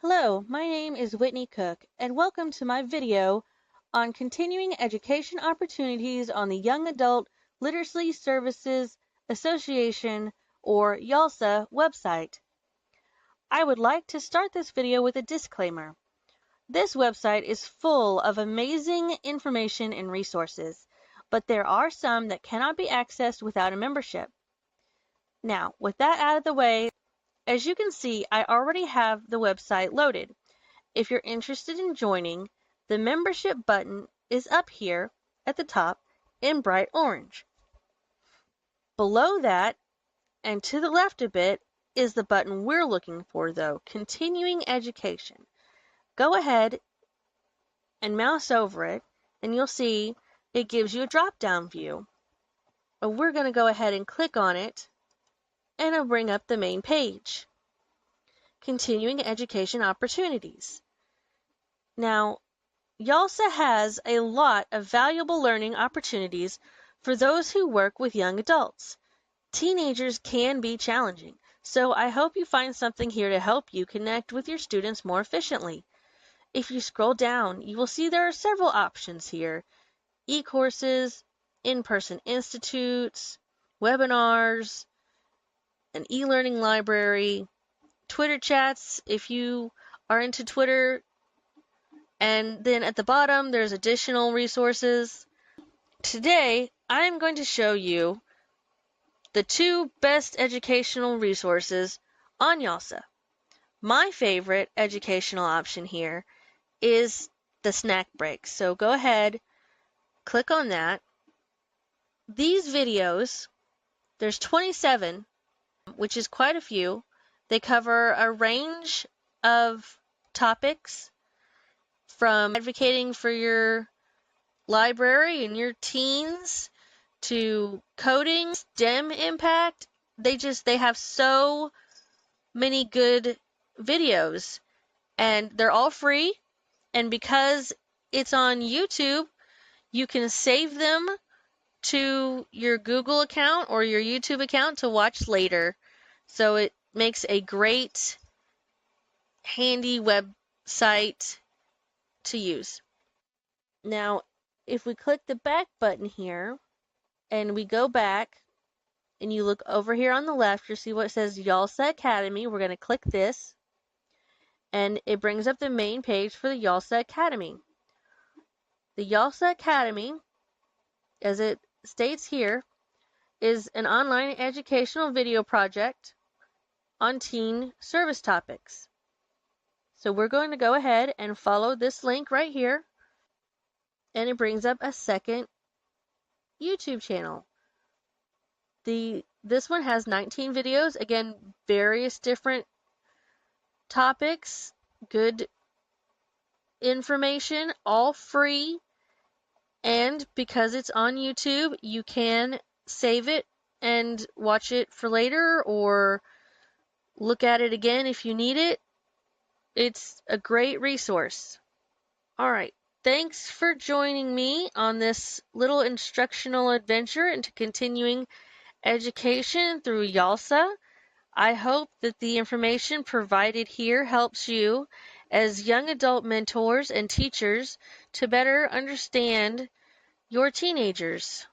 Hello, my name is Whitney Cook, and welcome to my video on continuing education opportunities on the Young Adult Literacy Services Association, or YALSA, website. I would like to start this video with a disclaimer. This website is full of amazing information and resources, but there are some that cannot be accessed without a membership. Now, with that out of the way, as you can see, I already have the website loaded. If you're interested in joining, the membership button is up here at the top in bright orange. Below that, and to the left a bit, is the button we're looking for though, Continuing Education. Go ahead and mouse over it, and you'll see it gives you a drop-down view. We're going to go ahead and click on it, and it'll bring up the main page. Continuing Education Opportunities. Now, YALSA has a lot of valuable learning opportunities for those who work with young adults. Teenagers can be challenging, so I hope you find something here to help you connect with your students more efficiently. If you scroll down, you will see there are several options here: e-courses, in-person institutes, webinars, an e-learning library, Twitter chats if you are into Twitter, and then at the bottom there's additional resources. Today I'm going to show you the two best educational resources on YALSA. My favorite educational option here is the snack break, so go ahead, click on that. These videos, there's 27, which is quite a few. They cover a range of topics, from advocating for your library and your teens to coding, STEM impact. They have so many good videos, and they're all free. And because it's on YouTube, you can save them to your Google account or your YouTube account to watch later. So it makes a great handy website to use. Now, if we click the back button here and we go back and you look over here on the left, you'll see what says YALSA Academy. We're going to click this, and it brings up the main page for the YALSA Academy. The YALSA Academy, as it states here, is an online educational video project on teen service topics. So we're going to go ahead and follow this link right here, and it brings up a second YouTube channel. This one has 19 videos, again, various different topics, good information, all free, and because it's on YouTube, you can save it and watch it for later or look at it again if you need it. It's a great resource. All right, thanks for joining me on this little instructional adventure into continuing education through YALSA. I hope that the information provided here helps you as young adult mentors and teachers to better understand your teenagers.